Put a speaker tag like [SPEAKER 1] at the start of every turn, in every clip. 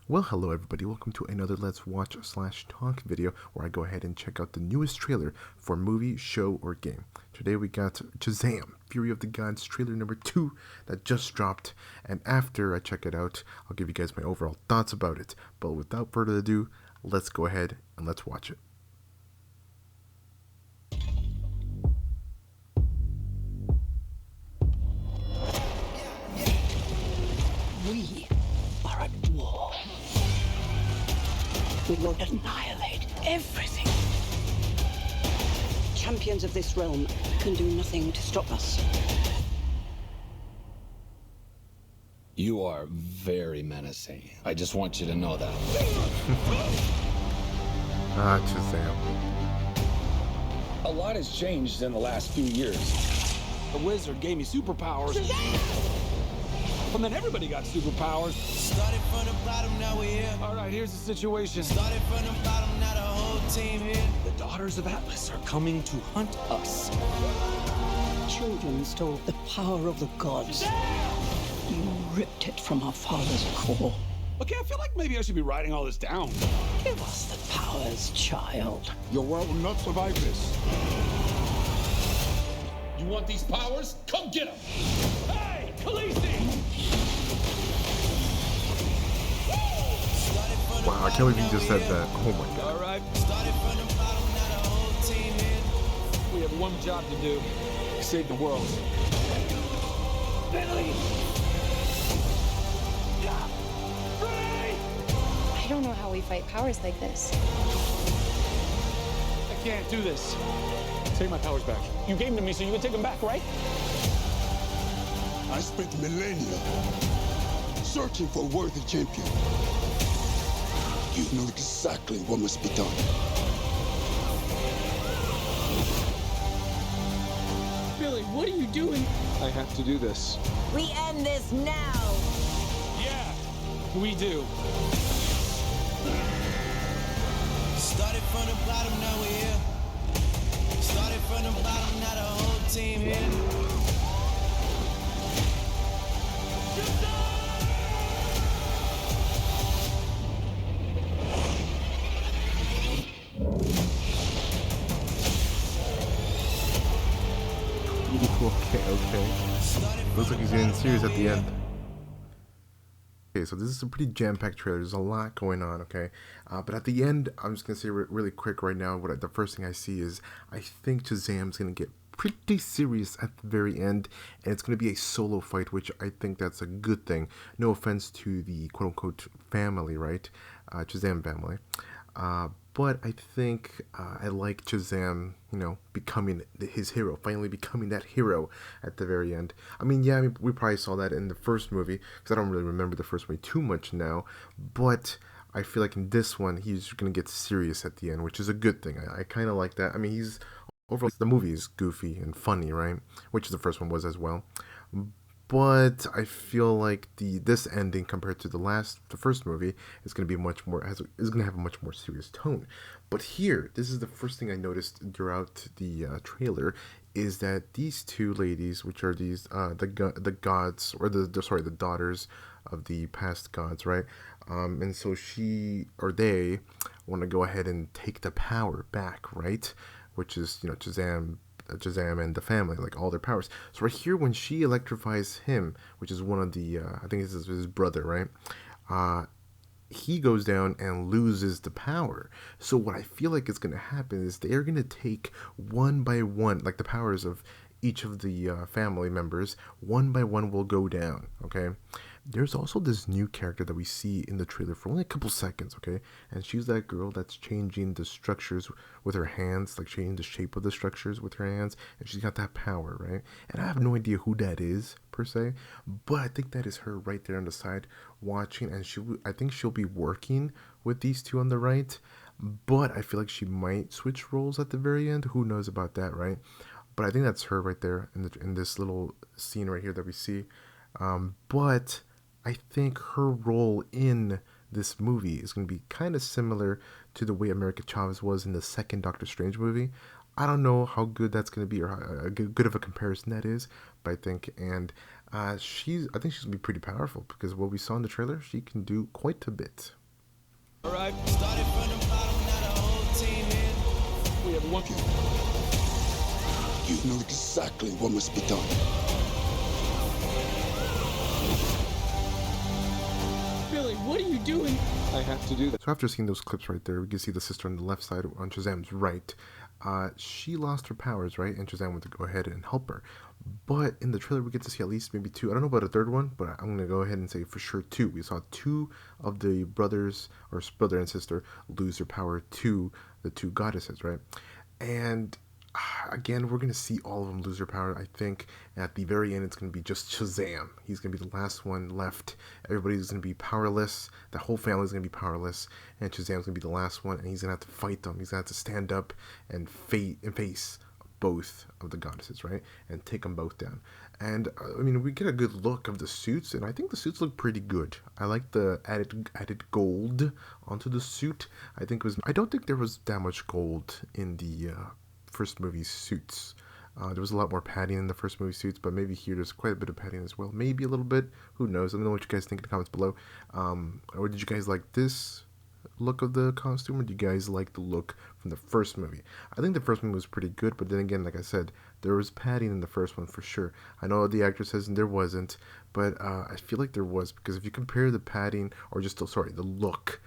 [SPEAKER 1] Well, hello everybody, welcome to another Let's Watch slash Talk video where I go ahead and check out the newest trailer for movie, show, or game. Today we got Shazam, Fury of the Gods trailer number 2 that just dropped, and after I check it out, I'll give you guys my overall thoughts about it. But without further ado, let's go ahead and let's watch it.
[SPEAKER 2] We are at war. We will annihilate everything. Champions of this realm can do nothing to stop us.
[SPEAKER 3] You are very menacing. I just want you to know that.
[SPEAKER 1] Shazam.
[SPEAKER 4] A lot has changed in the last few years. The wizard gave me superpowers. And then everybody got superpowers.
[SPEAKER 5] Started from the bottom, now we're here.
[SPEAKER 4] All right, here's the situation.
[SPEAKER 5] Started from the bottom, now the whole team here.
[SPEAKER 4] The daughters of Atlas are coming to hunt us.
[SPEAKER 2] Children stole the power of the gods. You ripped it from our father's core.
[SPEAKER 4] Okay, I feel like maybe I should be writing all this down.
[SPEAKER 2] Give us the powers, child.
[SPEAKER 4] Your world will not survive this.
[SPEAKER 3] You want these powers? Come get them!
[SPEAKER 4] Hey, Khaleesi!
[SPEAKER 1] Wow, I can't believe you just said that. Oh my god.
[SPEAKER 4] All right,
[SPEAKER 5] Started from the bottom, now the whole team here.
[SPEAKER 4] we have one job to do. Save the world. Billy!
[SPEAKER 6] I don't know how we fight powers like this.
[SPEAKER 4] I can't do this. Take my powers back. You gave them to me so you could take them back, right?
[SPEAKER 7] I spent millennia searching for a worthy champion. You know exactly what must be done.
[SPEAKER 4] Billy, what are you doing? I have to do this.
[SPEAKER 8] We end this now.
[SPEAKER 4] Yeah, we do.
[SPEAKER 5] Started from the bottom, now we're here. Started from the bottom, now the whole team here.
[SPEAKER 1] Okay. Looks like he's getting serious at the end. Okay, so this is a pretty jam-packed trailer. There's a lot going on, okay? But at the end, I'm just going to say really quick right now, the first thing I see is I think Shazam's going to get pretty serious at the very end, and it's going to be a solo fight, which I think that's a good thing. No offense to the quote-unquote family, right? Shazam family. But I think I like Shazam, becoming his hero, finally becoming that hero at the very end. I mean, we probably saw that in the first movie, because I don't really remember the first movie too much now, but I feel like in this one, he's going to get serious at the end, which is a good thing. I kind of like that. I mean, overall, the movie is goofy and funny, right? Which the first one was as well. But I feel like this ending compared to the first movie is going to be much more is going to have a much more serious tone. But here, this is the first thing I noticed throughout the trailer, is that these two ladies, which are these the gods, or the daughters of the past gods, right? And so they want to go ahead and take the power back, right? Which is Shazam and the family, like all their powers. So right here, when she electrifies him, which is one of the I think this is his brother, right? He goes down and loses the power. So what I feel like is going to happen is they're going to take one by one, like the powers of each of the family members, one by one will go down, okay? There's also this new character that we see in the trailer for only a couple seconds, okay? And she's that girl that's changing the structures with her hands, like changing the shape of the structures with her hands, and she's got that power, right? And I have no idea who that is, per se, but I think that is her right there on the side watching, and I think she'll be working with these two on the right, but I feel like she might switch roles at the very end. Who knows about that, right? But I think that's her right there in this little scene right here that we see. But I think her role in this movie is going to be kind of similar to the way America Chavez was in the second Doctor Strange movie. I don't know how good that's going to be, or how good of a comparison that is, but I think, and I think she's gonna be pretty powerful because what we saw in the trailer, she can do quite a bit.
[SPEAKER 4] All right.
[SPEAKER 5] Started from the bottom, now the whole team in.
[SPEAKER 4] We have one.
[SPEAKER 7] You know exactly what must be done.
[SPEAKER 4] Billy, what are you doing? I have to do that.
[SPEAKER 1] So after seeing those clips right there, we can see the sister on the left side on Shazam's right. She lost her powers, right? And Shazam went to go ahead and help her. But in the trailer, we get to see at least maybe two. I don't know about a third one, but I'm going to go ahead and say for sure two. We saw two of the brothers, or brother and sister, lose their power to the two goddesses, right? And again, we're going to see all of them lose their power, I think. At the very end, it's going to be just Shazam. He's going to be the last one left. Everybody's going to be powerless. The whole family's going to be powerless. And Shazam's going to be the last one, and he's going to have to fight them. He's going to have to stand up and face both of the goddesses, right? And take them both down. And, I mean, we get a good look of the suits, and I think the suits look pretty good. I like the added gold onto the suit. I don't think there was that much gold in the first movie's suits. There was a lot more padding in the first movie suits, but maybe here there's quite a bit of padding as well. Maybe a little bit. Who knows? I don't know what you guys think in the comments below. Or did you guys like this look of the costume, or do you guys like the look from the first movie? I think the first movie was pretty good, but then again, like I said, there was padding in the first one for sure. I know the actor says there wasn't, but I feel like there was, because if you compare the padding, or just the look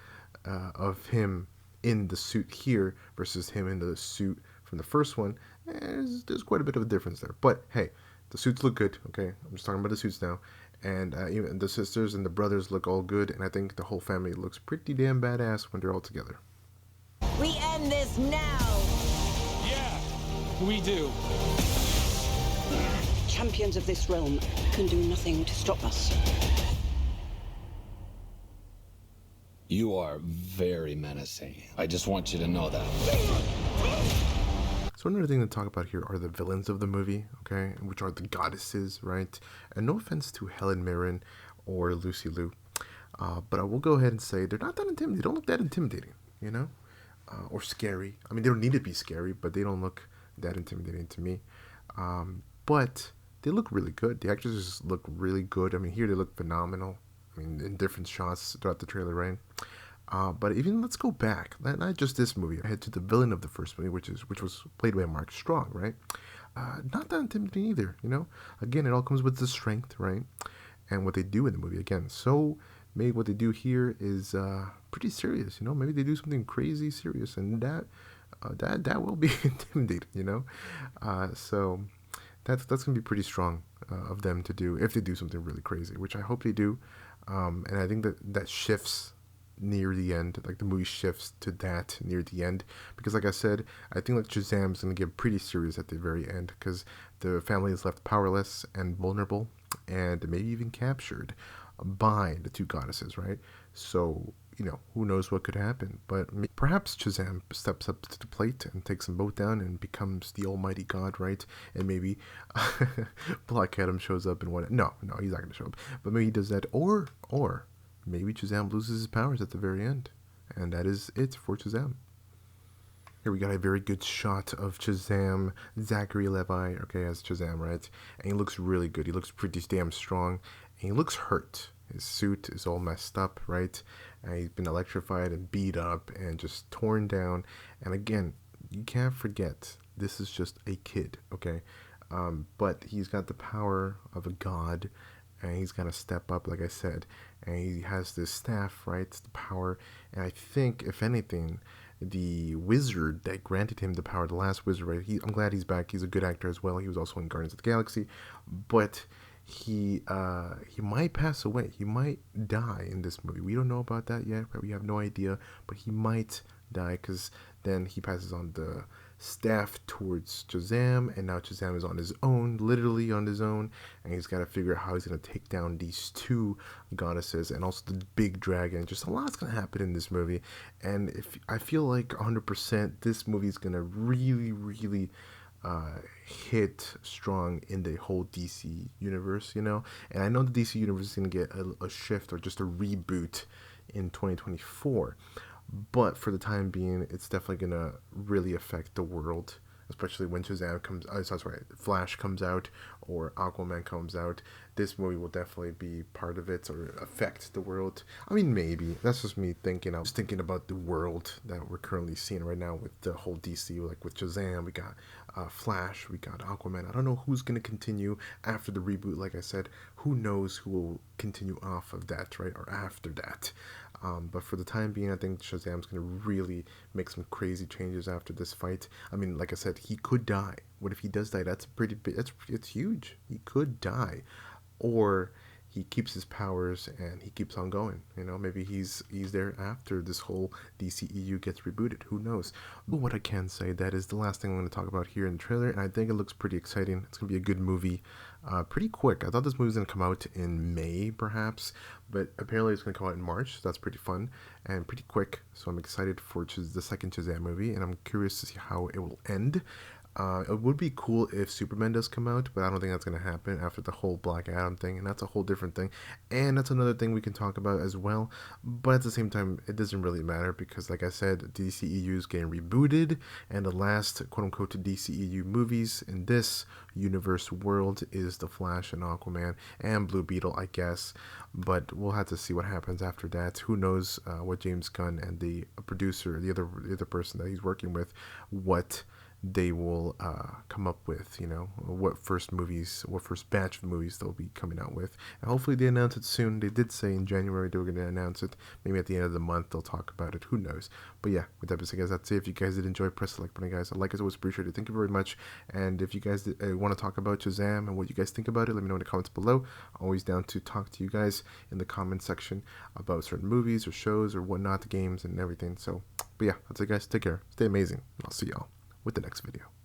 [SPEAKER 1] of him in the suit here versus him in the suit from the first one, there's quite a bit of a difference there. But hey, the suits look good, okay? I'm just talking about the suits now. And even the sisters and the brothers look all good, and I think the whole family looks pretty damn badass when they're all together.
[SPEAKER 8] We end this now.
[SPEAKER 4] Yeah, we do.
[SPEAKER 2] Champions of this realm can do nothing to stop us.
[SPEAKER 3] You are very menacing. I just want you to know that.
[SPEAKER 1] So another thing to talk about here are the villains of the movie, okay, which are the goddesses, right? And no offense to Helen Mirren or Lucy Liu, but I will go ahead and say they're not that intimidating. They don't look that intimidating, you know, or scary. I mean, they don't need to be scary, but they don't look that intimidating to me. But they look really good. The actresses look really good. I mean, here they look phenomenal. I mean, in different shots throughout the trailer, right? But even let's go back, not just this movie. I head to the villain of the first movie, which was played by Mark Strong, right? Not that intimidating either, you know. Again, it all comes with the strength, right? And what they do in the movie. Again, so maybe what they do here is pretty serious, you know. Maybe they do something crazy serious, and that will be intimidating, you know. So that's gonna be pretty strong of them to do if they do something really crazy, which I hope they do. And I think that shifts near the end, like the movie shifts to that near the end, because like I said, I think like Shazam's gonna get pretty serious at the very end, because the family is left powerless and vulnerable, and maybe even captured by the two goddesses, right? So, you know, who knows what could happen, but perhaps Shazam steps up to the plate and takes them both down and becomes the almighty god, right? And maybe Black Adam shows up and what? No, he's not gonna show up, but maybe he does that, or maybe Shazam loses his powers at the very end. And that is it for Shazam. Here we got a very good shot of Shazam, Zachary Levi, okay, as Shazam, right? And he looks really good. He looks pretty damn strong. And he looks hurt. His suit is all messed up, right? And he's been electrified and beat up and just torn down. And again, you can't forget, this is just a kid, okay? But he's got the power of a god. And he's gonna step up, like I said, and he has this staff, right? It's the power, and I think, if anything, the wizard that granted him the power, the last wizard, right? I'm glad he's back. He's a good actor as well. He was also in Guardians of the Galaxy, but he might pass away. He might die in this movie. We don't know about that yet, right? We have no idea, but he might die, because then he passes on the staff towards Shazam, and now Shazam is on his own, literally on his own, and he's got to figure out how he's going to take down these two goddesses and also the big dragon. Just a lot's going to happen in this movie, and if I feel like 100% this movie is going to really hit strong in the whole DC universe, you know. And I know the DC universe is going to get a shift or just a reboot in 2024. But for the time being, it's definitely going to really affect the world especially when Shazam comes. Sorry, Flash comes out or Aquaman comes out. This movie will definitely be part of it or affect the world. I mean, maybe that's just me thinking. I was thinking about the world that we're currently seeing right now with the whole DCU, like with Shazam, we got Flash, we got Aquaman. I don't know who's gonna continue after the reboot. Like I said, who knows who will continue off of that, right, or after that. But for the time being, I think Shazam's going to really make some crazy changes after this fight. I mean, like I said, he could die. What if he does die? That's pretty big. It's huge. He could die, or he keeps his powers and he keeps on going. You know, maybe he's there after this whole DCEU gets rebooted. Who knows? But what I can say, that is the last thing I'm going to talk about here in the trailer, and I think it looks pretty exciting. It's going to be a good movie. Pretty quick. I thought this movie was going to come out in May, perhaps, but apparently it's going to come out in March, so that's pretty fun and pretty quick. So I'm excited for the second Shazam movie, and I'm curious to see how it will end. It would be cool if Superman does come out, but I don't think that's going to happen after the whole Black Adam thing, and that's a whole different thing, and that's another thing we can talk about as well. But at the same time, it doesn't really matter because, like I said, DCEU is getting rebooted, and the last quote-unquote DCEU movies in this universe world is The Flash and Aquaman and Blue Beetle, I guess. But we'll have to see what happens after that. Who knows what James Gunn and the producer, the other person that he's working with, what they will come up with, you know, what first batch of movies they'll be coming out with. And hopefully they announce it soon. They did say in January they were going to announce it. Maybe at the end of the month they'll talk about it. Who knows? But yeah, with that being said, guys, that's it. If you guys did enjoy, press the like button, guys. A like is always appreciated. Thank you very much. And if you guys want to talk about Shazam and what you guys think about it, let me know in the comments below. Always down to talk to you guys in the comment section about certain movies or shows or whatnot, games and everything. So, but yeah, that's it, guys. Take care. Stay amazing. I'll see y'all with the next video.